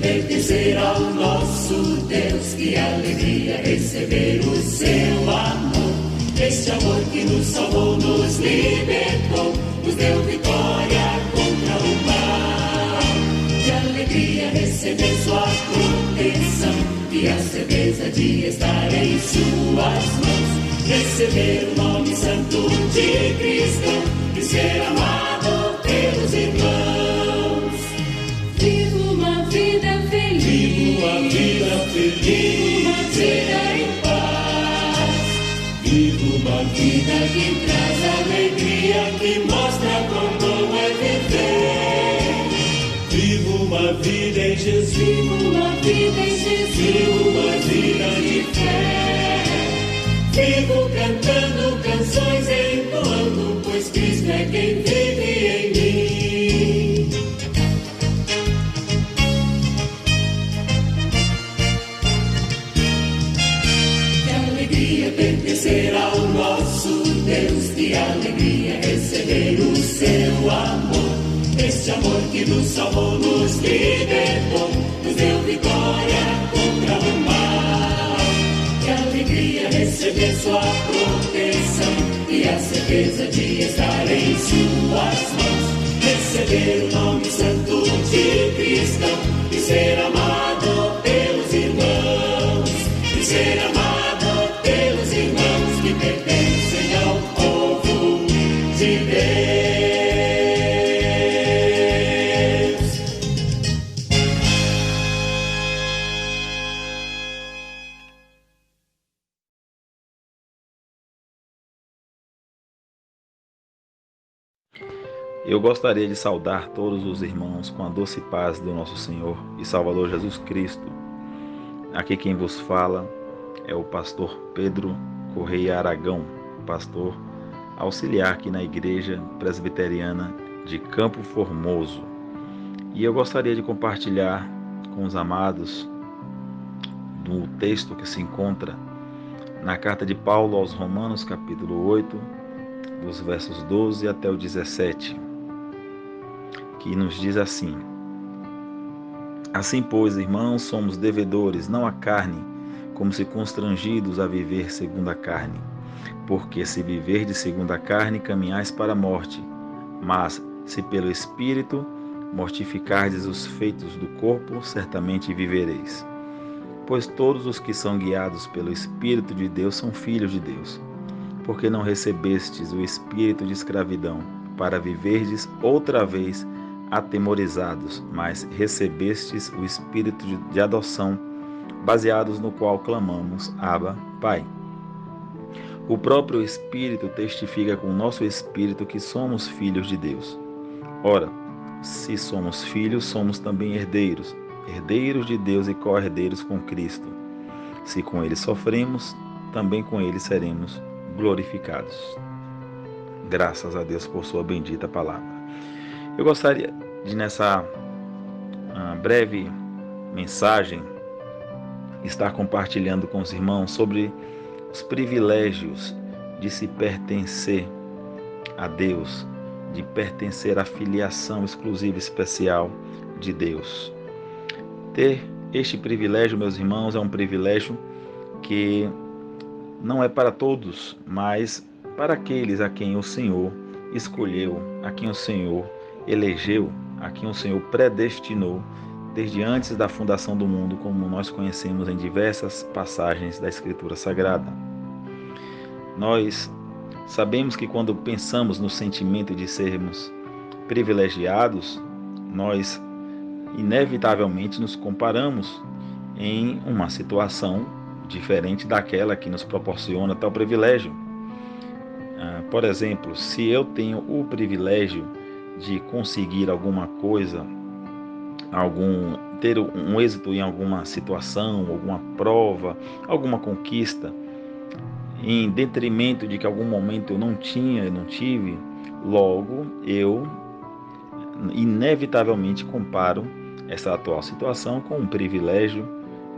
Pertencer ao nosso Deus, que alegria receber o seu amor. Este amor que nos salvou, nos libertou, nos deu vitória contra o mal. Que alegria receber sua proteção e a certeza de estar em suas mãos. Receber o nome santo de cristão e ser amado pelos irmãos. Vivo uma vida feliz, vivo uma vida feliz, uma vida em paz. Vivo uma vida que traz alegria, que mostra como é viver. Vivo uma vida em Jesus, Vivo uma vida em Jesus, vivo uma vida de fé. Vivo cantando canções, entoando, pois Cristo é quem vive em mim. Que alegria pertencer ao nosso Deus, que alegria receber o seu amor. Este amor que nos salvou, nos libertou, nos deu vitória contra o mal. Que alegria receber sua proteção e a certeza de estar em suas mãos. Receber o nome santo de cristão e ser amado pelos irmãos. E ser amado pelos irmãos que pertencem ao povo de Deus. Eu gostaria de saudar todos os irmãos com a doce paz do nosso Senhor e Salvador Jesus Cristo. Aqui quem vos fala é o pastor Pedro Correia Aragão, pastor auxiliar aqui na Igreja Presbiteriana de Campo Formoso. E eu gostaria de compartilhar com os amados do texto que se encontra na carta de Paulo aos Romanos, capítulo 8, dos versos 12 até o 17, que nos diz assim: Assim, pois, irmãos, somos devedores, não à carne, como se constrangidos a viver segundo a carne. Porque se viverdes segundo a carne, caminhais para a morte. Mas, se pelo Espírito mortificardes os feitos do corpo, certamente vivereis. Pois todos os que são guiados pelo Espírito de Deus são filhos de Deus. Porque não recebestes o espírito de escravidão, para viverdes outra vez atemorizados, mas recebestes o espírito de adoção, baseados no qual clamamos, Abba, Pai. O próprio Espírito testifica com o nosso espírito que somos filhos de Deus. Ora, se somos filhos, somos também herdeiros, herdeiros de Deus e co-herdeiros com Cristo. Se com Ele sofremos, também com Ele seremos glorificados. Graças a Deus por sua bendita palavra. Eu gostaria de, nessa breve mensagem, estar compartilhando com os irmãos sobre os privilégios de se pertencer a Deus, de pertencer à filiação exclusiva e especial de Deus. Ter este privilégio, meus irmãos, é um privilégio que não é para todos, mas para aqueles a quem o Senhor escolheu, a quem o Senhor elegeu, a quem o Senhor predestinou desde antes da fundação do mundo, como nós conhecemos em diversas passagens da Escritura Sagrada. Nós sabemos que quando pensamos no sentimento de sermos privilegiados, nós inevitavelmente nos comparamos em uma situação diferente daquela que nos proporciona tal privilégio. Por exemplo, se eu tenho o privilégio de conseguir alguma coisa, ter um êxito em alguma situação, alguma prova, alguma conquista, em detrimento de que algum momento eu não tive, logo eu inevitavelmente comparo essa atual situação com um privilégio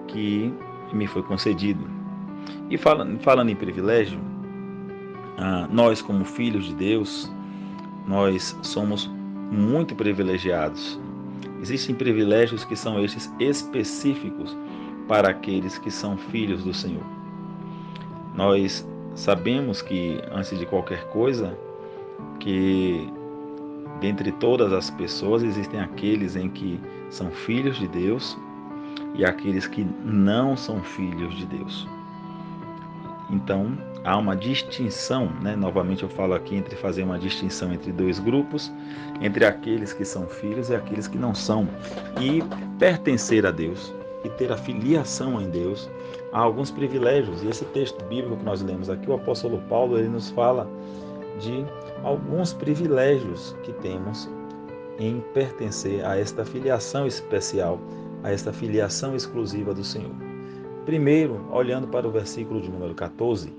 que me foi concedido. E falando em privilégio, nós como filhos de Deus, nós somos muito privilegiados. Existem privilégios que são estes específicos para aqueles que são filhos do Senhor. Nós sabemos que, antes de qualquer coisa, que dentre todas as pessoas existem aqueles em que são filhos de Deus e aqueles que não são filhos de Deus. Então, há uma distinção, novamente eu falo aqui, entre fazer uma distinção entre dois grupos, entre aqueles que são filhos e aqueles que não são. E pertencer a Deus e ter a filiação em Deus, há alguns privilégios. E esse texto bíblico que nós lemos aqui, o apóstolo Paulo, ele nos fala de alguns privilégios que temos em pertencer a esta filiação especial, a esta filiação exclusiva do Senhor. Primeiro, olhando para o versículo de número 14,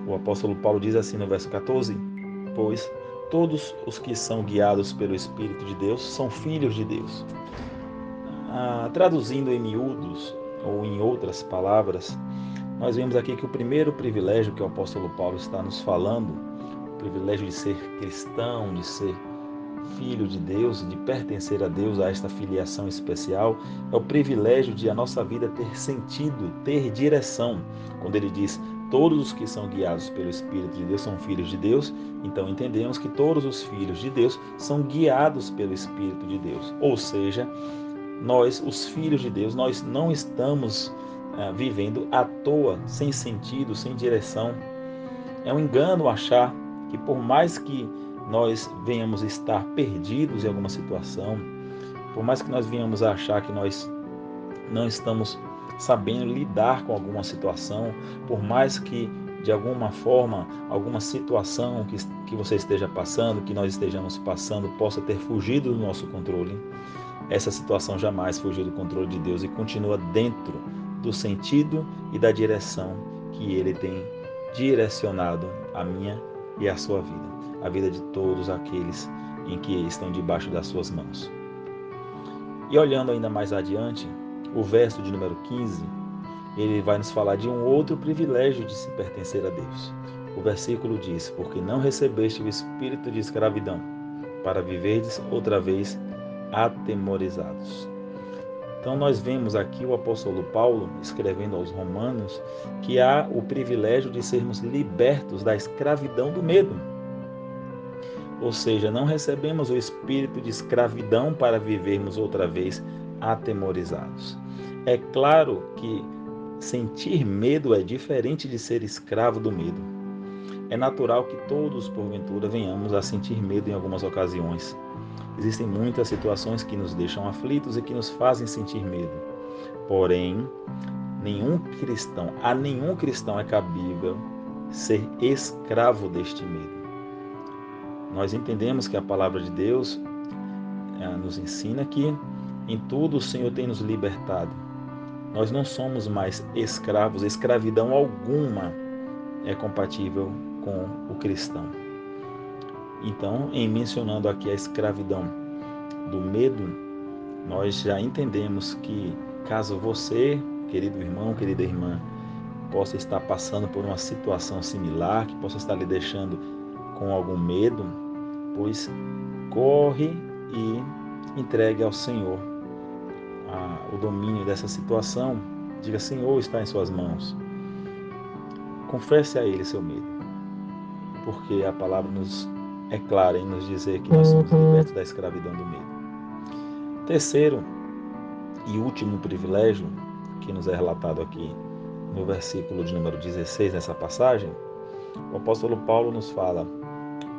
o apóstolo Paulo diz assim no verso 14: pois todos os que são guiados pelo Espírito de Deus são filhos de Deus. Traduzindo em miúdos, ou em outras palavras, nós vemos aqui que o primeiro privilégio que o apóstolo Paulo está nos falando, o privilégio de ser cristão, de ser filho de Deus, de pertencer a Deus, a esta filiação especial, é o privilégio de a nossa vida ter sentido, ter direção. Quando ele diz, todos os que são guiados pelo Espírito de Deus são filhos de Deus, então entendemos que todos os filhos de Deus são guiados pelo Espírito de Deus. Ou seja, nós, os filhos de Deus, nós não estamos vivendo à toa, sem sentido, sem direção. É um engano achar que por mais que nós venhamos estar perdidos em alguma situação, por mais que nós venhamos a achar que nós não estamos sabendo lidar com alguma situação, por mais que de alguma forma, alguma situação que você esteja passando, que nós estejamos passando, possa ter fugido do nosso controle, essa situação jamais fugiu do controle de Deus e continua dentro do sentido e da direção que Ele tem direcionado a minha e a sua vida, a vida de todos aqueles em que estão debaixo das suas mãos. E olhando ainda mais adiante, o verso de número 15, ele vai nos falar de um outro privilégio de se pertencer a Deus. O versículo diz, porque não recebeste o espírito de escravidão, para viverdes outra vez atemorizados. Então nós vemos aqui o apóstolo Paulo escrevendo aos Romanos que há o privilégio de sermos libertos da escravidão do medo. Ou seja, não recebemos o espírito de escravidão para vivermos outra vez atemorizados. É claro que sentir medo é diferente de ser escravo do medo. É natural que todos, porventura, venhamos a sentir medo em algumas ocasiões. Existem muitas situações que nos deixam aflitos e que nos fazem sentir medo. Porém, a nenhum cristão é cabível ser escravo deste medo. Nós entendemos que a palavra de Deus nos ensina que em tudo o Senhor tem nos libertado. Nós não somos mais escravos, escravidão alguma é compatível com o cristão. Então, em mencionando aqui a escravidão do medo, nós já entendemos que caso você, querido irmão, querida irmã, possa estar passando por uma situação similar, que possa estar lhe deixando com algum medo, pois corre e entregue ao Senhor o domínio dessa situação. Diga, Senhor, está em suas mãos. Confesse a Ele seu medo, porque a palavra é clara em nos dizer que nós somos libertos da escravidão do medo. Terceiro e último privilégio que nos é relatado aqui no versículo de número 16 nessa passagem, o apóstolo Paulo nos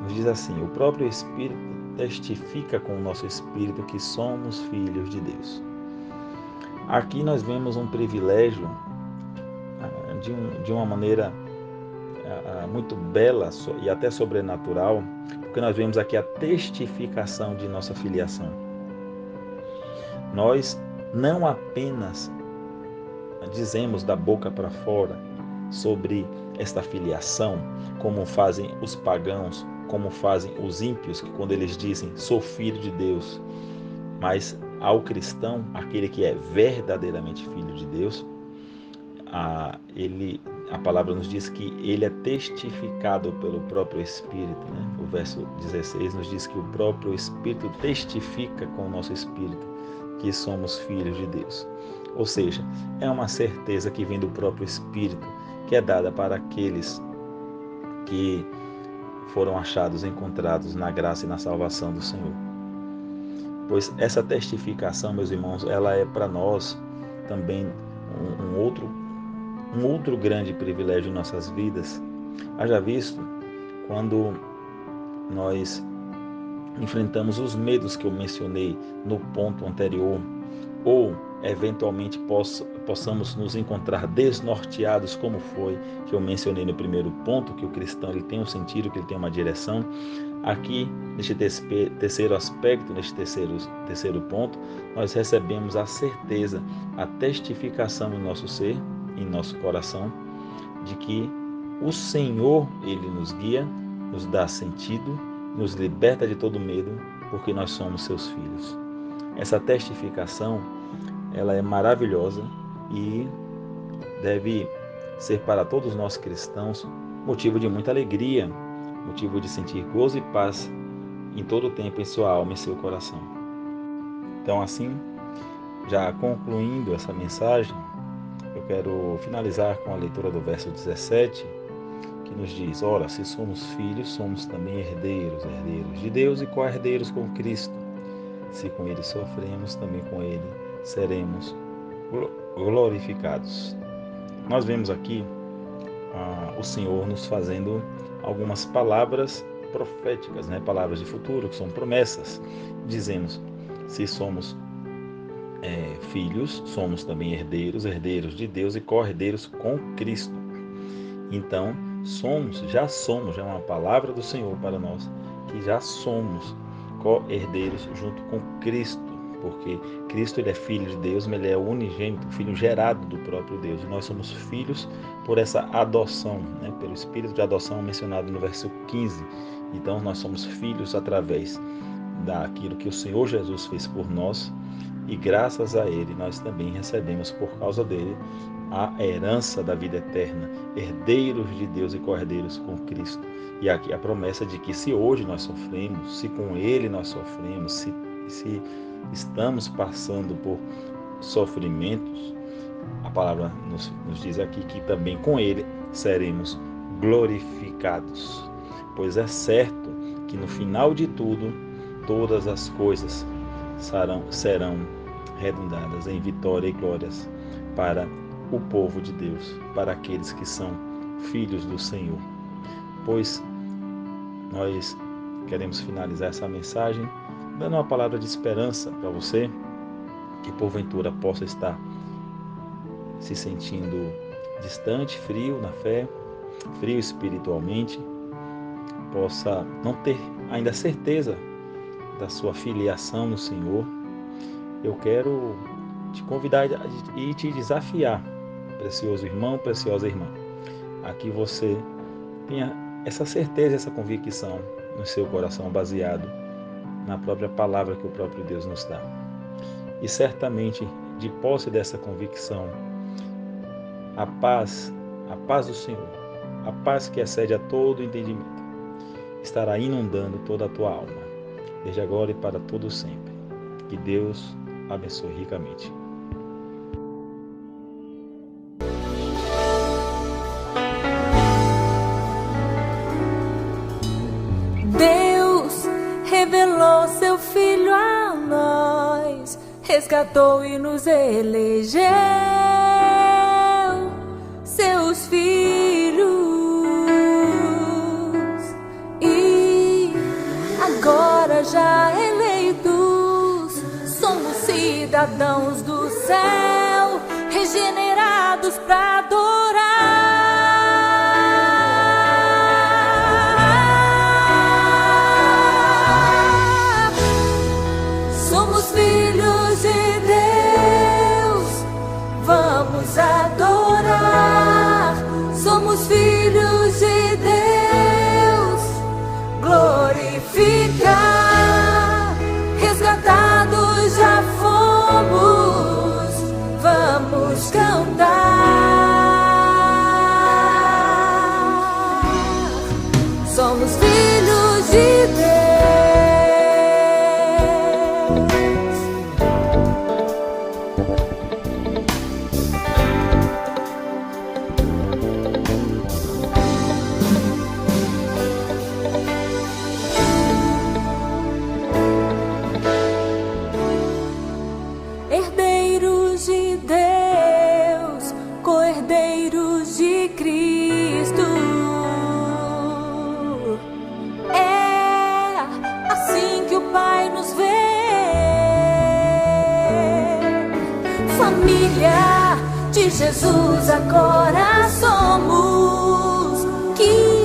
diz assim, o próprio Espírito testifica com o nosso espírito que somos filhos de Deus. Aqui nós vemos um privilégio de uma maneira muito bela e até sobrenatural, Porque nós vemos aqui a testificação de nossa filiação. Nós não apenas dizemos da boca para fora sobre esta filiação, como fazem os pagãos, como fazem os ímpios, que quando eles dizem, sou filho de Deus, mas ao cristão, aquele que é verdadeiramente filho de Deus, a palavra nos diz que ele é testificado pelo próprio Espírito, né? O verso 16 nos diz que o próprio Espírito testifica com o nosso Espírito que somos filhos de Deus. Ou seja, é uma certeza que vem do próprio Espírito, que é dada para aqueles que foram achados, encontrados na graça e na salvação do Senhor. Pois essa testificação, meus irmãos, ela é para nós também um outro grande privilégio em nossas vidas. Haja visto, quando nós enfrentamos os medos que eu mencionei no ponto anterior, ou eventualmente possamos nos encontrar desnorteados, como foi que eu mencionei no primeiro ponto, que o cristão ele tem um sentido, que ele tem uma direção. Aqui, neste terceiro aspecto, neste terceiro ponto, nós recebemos a certeza, a testificação em nosso ser, em nosso coração, de que o Senhor, Ele nos guia, nos dá sentido, nos liberta de todo medo, porque nós somos seus filhos. Essa testificação, ela é maravilhosa e deve ser para todos nós cristãos motivo de muita alegria, motivo de sentir gozo e paz em todo o tempo em sua alma e em seu coração. Então, assim, já concluindo essa mensagem, eu quero finalizar com a leitura do verso 17, que nos diz: ora, se somos filhos, somos também herdeiros, herdeiros de Deus e co-herdeiros com Cristo. Se com Ele sofremos, também com Ele seremos glorificados. Nós vemos aqui o Senhor nos fazendo algumas palavras proféticas, né? Palavras de futuro, que são promessas. Dizemos, se somos filhos, somos também herdeiros, herdeiros de Deus e co-herdeiros com Cristo. Então, já é uma palavra do Senhor para nós, que já somos co-herdeiros junto com Cristo, porque Cristo ele é filho de Deus, mas ele é o unigênito, filho gerado do próprio Deus. E nós somos filhos por essa adoção, né? Pelo Espírito de adoção mencionado no verso 15. Então nós somos filhos através daquilo que o Senhor Jesus fez por nós, e graças a Ele nós também recebemos por causa dele a herança da vida eterna, herdeiros de Deus e co-herdeiros com Cristo. E aqui a promessa de que se hoje nós sofremos, se com Ele nós sofremos, se estamos passando por sofrimentos, a palavra nos diz aqui que também com Ele seremos glorificados. Pois é certo que no final de tudo, todas as coisas serão redundadas em vitória e glórias para o povo de Deus, para aqueles que são filhos do Senhor. Pois nós queremos finalizar essa mensagem dando uma palavra de esperança para você, que porventura possa estar se sentindo distante, frio na fé, frio espiritualmente, possa não ter ainda certeza da sua filiação no Senhor. Eu quero te convidar e te desafiar, precioso irmão, preciosa irmã, a que você tenha essa certeza, essa convicção no seu coração, baseado na própria palavra que o próprio Deus nos dá. E certamente, de posse dessa convicção, a paz do Senhor, a paz que excede a todo entendimento, estará inundando toda a tua alma, desde agora e para todo sempre. Que Deus abençoe ricamente. Deus revelou seu Filho a nós, resgatou e nos elegeu seus filhos, e agora já eleitos, somos cidadãos do céu, regenerados para adorar. família de Jesus agora somos. Que